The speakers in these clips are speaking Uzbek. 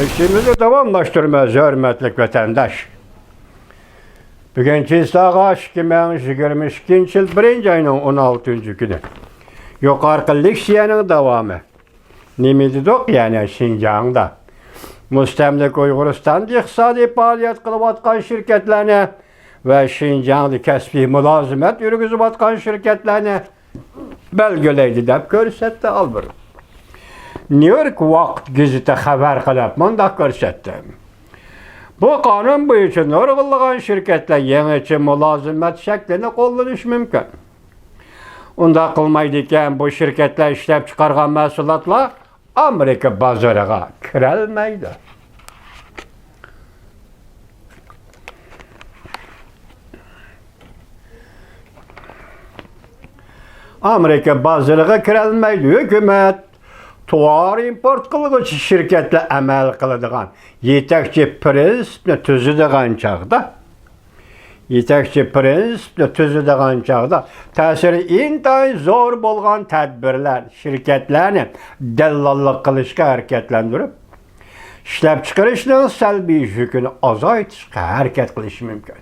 İşimizi davamlaştırmaz hürmetlik vatandaş. Bugünkü sağaş 2022 yıl 1. ayının 16. günü. Yukarı Liksiyanın devamı. Nimididik yani Şinjan'da. Müstemlik Uyguristan'da iqtisadi faaliyet kılıp atkan şirketlerine ve Şinjan'da kesbi mülazimet yürgüzüp atkan şirketlerine belgeleydi dep görsetdi Albert. New York Vakt gazete haber kılıp mındak görsetdi. Bu kanun boyunca nurgulluğun şirketler yeniçi mülazimet şeklini kullanış mümkün. Unda kılmaydıyken bu şirketler işlep çıkargan mahsulatlar Amerika bazarına kirelmeydi. Amerika bazarına kirelmeydi. Hükümet tuvar import kılıgıcı şirketle emel kılıdığan yetekçi prensipni tüzüdüğün çağda təsiri intayın zor bolğan tədbirlər şirketlerini dellallık kılışqa hareketlendirip işlep çıkarışının səlbi yükünü azaytışqa hareket kılış mümkün.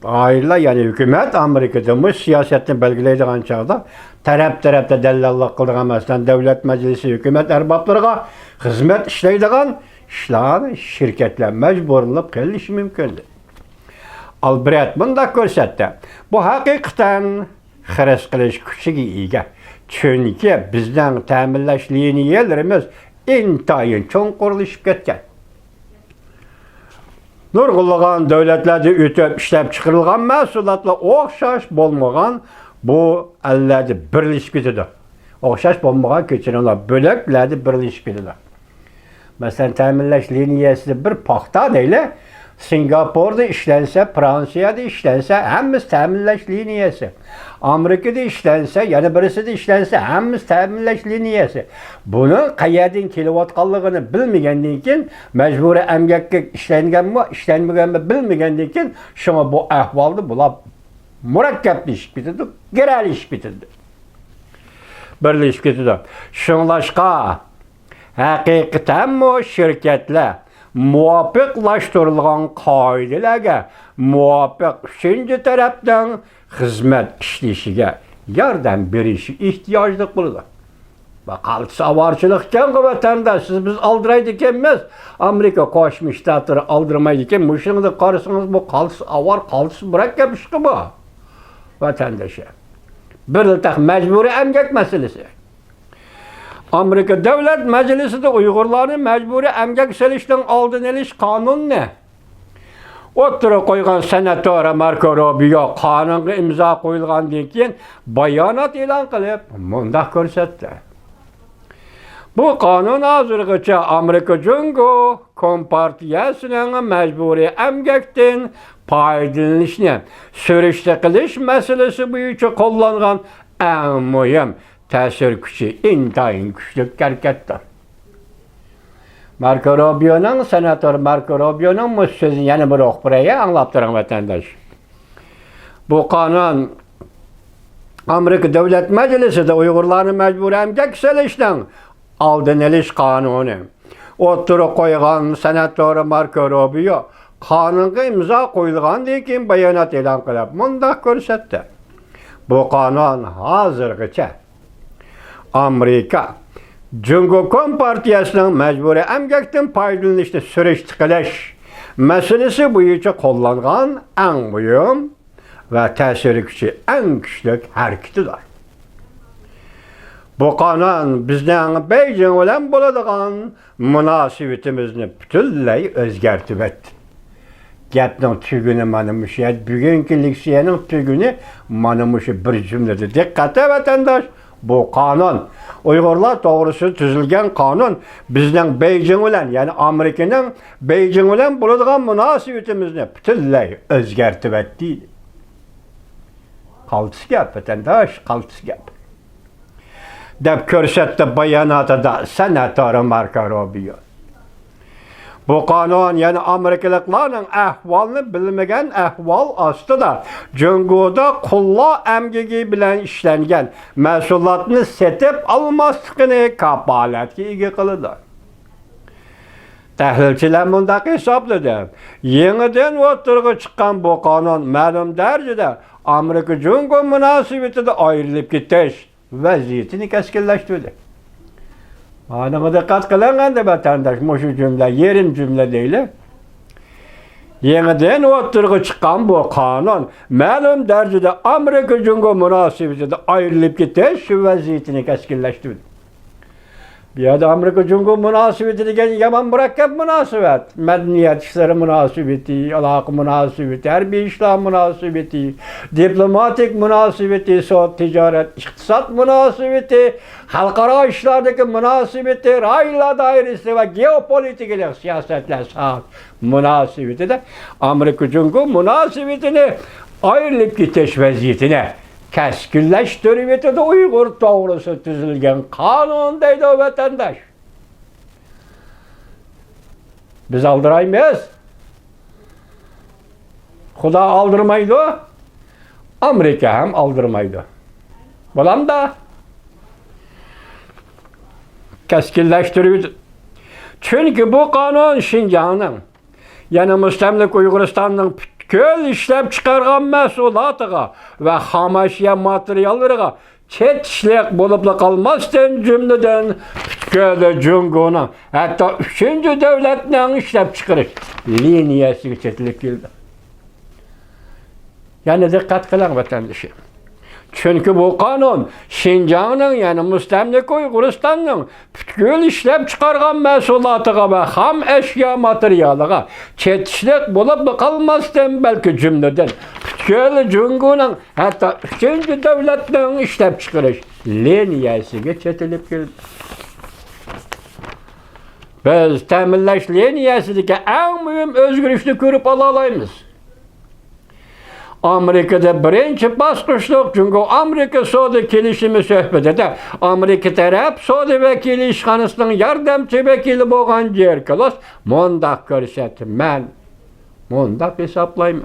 Ayrıla yani hükümet Amerika'da bu siyasetini belgileydiğin çağda tarafta dellallık kıldığın mesela devlet meclisi hükümet erbaplarına hizmet işleydiğin işleyen şirketler mecburlanıp keliş mümkündür. Albert bunda görsetdi. Bu hakikaten xeres kılış küçüğü iyice. Çünkü bizden təminləşliğini yerlerimiz intayın çoğun kuruluşup ketken. Nurgulluğun devletlerde ütüp işlep çıkarılgan mahsulatla oxşaş bolmağan bu əllərdə birleşkidir. Oxşaş bolmağan keçinirler, böləklərdə birleşkidir. Mesela təminləşliğini yersi bir paxta değil. Singapur'da işlense, Fransa'da işlense hemiz təminləşliğini yesi. Amerika'da işlense, yani birisi de işlense hemiz təminləşliğini yesi. Bunun qayerden kilovatqanlığını bilmegenden kin, mecburi emgekke işlengen mi, işlenmegen mi bilmegenden kin, şuna bu ahvalda bula murakkep iş bitirdi, gerel iş bitirdi. Bir iş bitirdi. Şunlaşqa, hakikaten bu şirketler muvafiqlaştırılgan kaidelerge muvafiq üçüncü taraftan hizmet işleyişige yardım berişi ihtiyaclık bulur. Bak savarçılıkken vatandaş siz aldıraydık emez. Amerika koşmuştadır aldırmaydıkken müşrinde karısınız bu kalsı bırak yapmış ki bu vatandaşa. Bir de mecburi emgek meselesi. Amerika Devlet Meclisi de Uygurların mecburi emgek selişten aldın eliş kanun ne? Otura koygan senatör Marco Rubio kanuna imza koyulgan deyken bayanat ilan kılıp munda görsetti. Bu kanun hazırgıça Amerika Cumhuriyeti Kompartiyasının mecburi emgekten paydalanışını sürüşte kılış meselesi boyunca kullanılan en mühim təsir gücü intayın güçlük harekettir. Marco Rubio'nun, senatör Marco Rubio'nun bu sözünü yani bir buraya anlattırın vatandaş. Bu kanun Amerika Devlet Meclisi de Uygurların mecburi emgek selişten aldın eliş kanunu. Oturup koygan senatör Marco Rubio kanuna imza koyulgan deyken bayanat elan kılıp mındak görsetti. Bu kanun hazırgıça Amerika Cumhuriyet Kompartiyasının mecburi emgekten paydalanışını sürüştürüş meselesi boyunca kullanılan en mühim ve təsiri gücü en güçlük hareketidir. Bu kanun bizden Beijing olan buladığan münasibetimizni bütünley özgertip etdi. Gapning tügünü manımış, bugünkü Liksiyanın tügünü manımış bir cümlede. Dikkate vatandaş. Bu kanun, Uygurlar doğrusu tüzülgen kanun bizden Beijing olan yani Amerika'nın Beijing olan bulduğun münasibetimizni bütünley özgertip etdi. Kaltısı gap vatandaş, kaltısı gap. Dep körsetti bayanatıda senatör Marco Rubio. Bu kanun yani Amerikalıların ahvalını bilmegen ahval aslında Cumhuriyet'de kulla emgigi bilen işlengen mahsulatını setip almasını kapaletki igi kılıdır. Tahlilchilar mundaq hisobladi. Yangidan o'tirg'i chiqqan bu qonun ma'lum darajada Amerika Jungo munosabatida ayrilib ketish vaziyatini keskinlashtirdi. Mana diqqat qilinganda vatandosh, mushu jumla yerim jumla deyli. Yangidan o'tirg'i chiqqan bu qonun ma'lum darajada Amerika Jungo munosabatida ayrilib ketish vaziyatini keskinlashtirdi. Bir yerde Amerika Jungo münasebeti degan yaman murakkab munosabat. Madaniyat ishlari munosabati, aloqa munosabati, harbiy ishlar munosabati, diplomatik munosabati, so'z tijorat, iqtisod munosabati, xalqaro ishlardagi munosabati, raylar doirasida va geopolitik siyosatlar munosabatida Amerika Jungo munosabatini ayrilib ketish vaziyatini keskinleştirip etedi Uygur doğrusu tüzülgen kanun deydi o vatandaş. Biz aldıraymayız. Xuda aldırmaydı. Amerika hem aldırmaydı. Bulan da keskinleştirip çünkü bu kanun Şinjan'ın yani müstemlik Uyguristan'ın köl işlep çıkargan mesulatına ve hamaşya materyallarına chet işlek bolup kalmazdan cümleden köl Jungo'nun hatta 3. devletinin işlep çıkarış liniyası çetilip geldi. Yani dikkat kılan vatandaşı. Çünkü bu kanun Şinjan'ın yani müstemlik Uyguristan'ın köl işlep çıkargan mesulatına ve ham eşya materyalına chet işlek bolup kalmazdan belki cümleden köl Jungo'nun hatta 3. devletinin işlep çıkarış liniyası çetilip geldi. Biz teminleş liniyasındaki en mühim özgürlüğü görüp alalayımız. Amerika'da birinci basqıçlık çünkü Amerika Soda kelişimi söhbetide Amerika taraf Soda vekili işxanasının yardımcı vekili bolgan Jerkelos mundaq görsetdi. Men mundaq hesaplayman.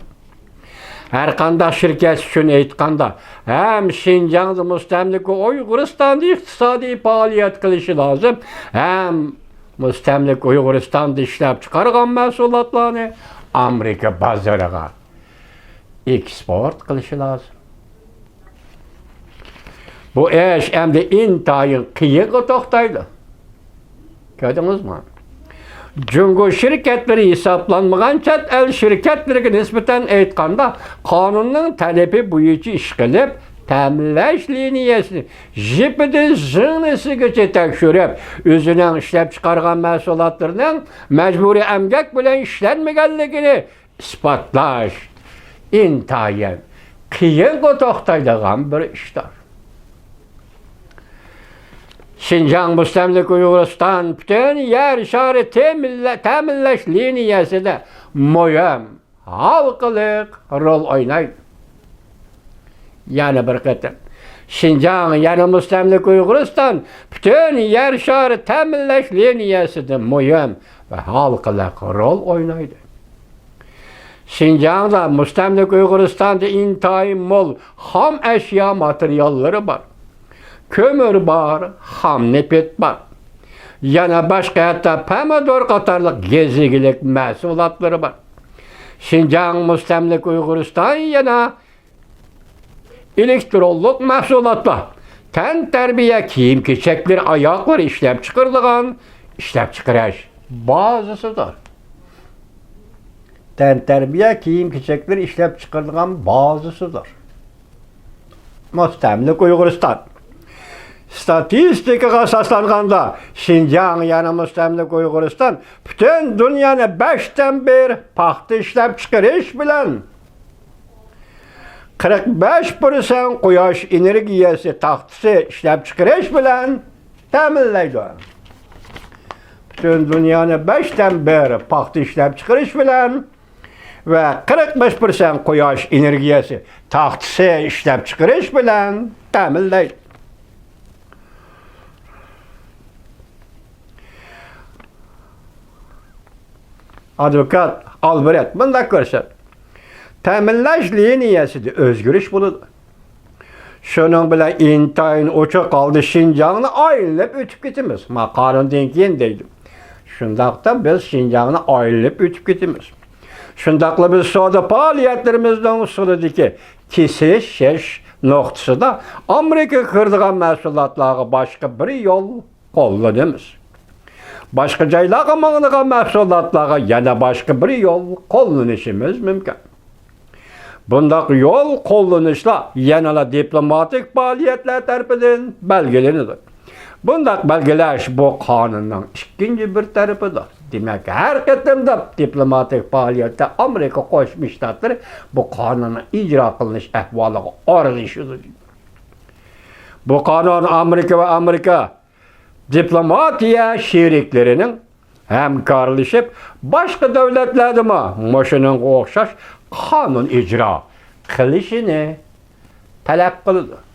Her qanday şirket üçün aytganda hem Şinjan'da müstemlik Uyguristan'da iqtisodiy faoliyat qilishi lazım. Hem müstemlik Uyguristan'da ishlab chiqargan mahsulotlarni Amerika bozoriga eksport qilishi lazım. Bu ish endi intayin qiyinga to'xtaydi. Ko'rdingizmi? Jungo şirketleri hesaplanmagan chet el şirketleriga nisbatan aytganda qonunning talebi bo'yicha ish qilib, ta'minlash liniyasini jipidan zing'nisigacha tekshirib, o'zining ishlab chiqargan mahsulotlarining majburiy emgak bilan ishlanmaganligini isbotlash intayin qiyinga to'xtaydigan bir ishdir. Şinjan müstemlik Uyguristan bütün yer şarı teminleş liniyasida mühim halkılık rol oynaydı. Yani bir kıtım. Şinjan yani müstemlik Uyguristan bütün yer şarı teminleş liniyasida mühim ve halkılık rol oynaydı. Şinjan'da müstemlik Uyguristan'da intayin mol ham eşya materyalları var. Kömür var, ham nepet var. Yana başka hatta pomidor qatarlıq gezigilik mahsulotları var. Şinjan müstemlik Uyguristan yana elektrollik mahsulotlar, tan terbiye kiyim-kechaklar, oyoqlar ishlab chiqarilgan, ishlab chiqarish bazasidir. Tan terbiye kiyim-kechaklar ishlab chiqarilgan bazasidir. Müstemlik Uyguristan statistikaga asoslanganda Şinjan yani müstemlik Uyguristan bütün dunyoni 5'ten 1 paxta ishlab chiqarish bilan 45% quyosh energiyasi taxtasi ishlab chiqarish bilan ta'minlaydi. Bütün dunyoni 5'ten 1 paxta ishlab chiqarish bilan ve 45% quyosh energiyasi taxtasi ishlab chiqarish bilan ta'minlaydi. Advokat Albert bunda görsen ta'minlash liniyasida o'zgarish bo'ladi. Şunun bilan intayin o'chiq qoldi Şinjanni aylanib o'tib ketamiz. Ma qonundan keyin deydi. Şundaqda biz Şinjanı ayrılıp ötüp ketimiz. Şundaqla biz savdo faaliyetlerimizden usulidagi kesişiş noktasida Amerika kırdıgan mahsulotlarga başka bir yol qo'llanamiz. Başka joylarga mangdigan mahsulotlarga yana başka bir yol qo'llanishimiz mumkin. Bundaq yol qo'llanishlar yanala diplomatik faaliyetler tarafidan belgilenadi. Bundaq belgilash bu qonunning ikkinchi bir tarafidir. Demak, har qatimda diplomatik faaliyatda Amerika Qo'shma Shtatlari bu qonunni ijro qilinish ahvoliga aralashadi. Bu qonun Amerika ve Amerika diplomatiya şeriklerining hamkorlashib boshqa davlatlarda mashunga o'xshash qonun ijro qilishini talab qiladi.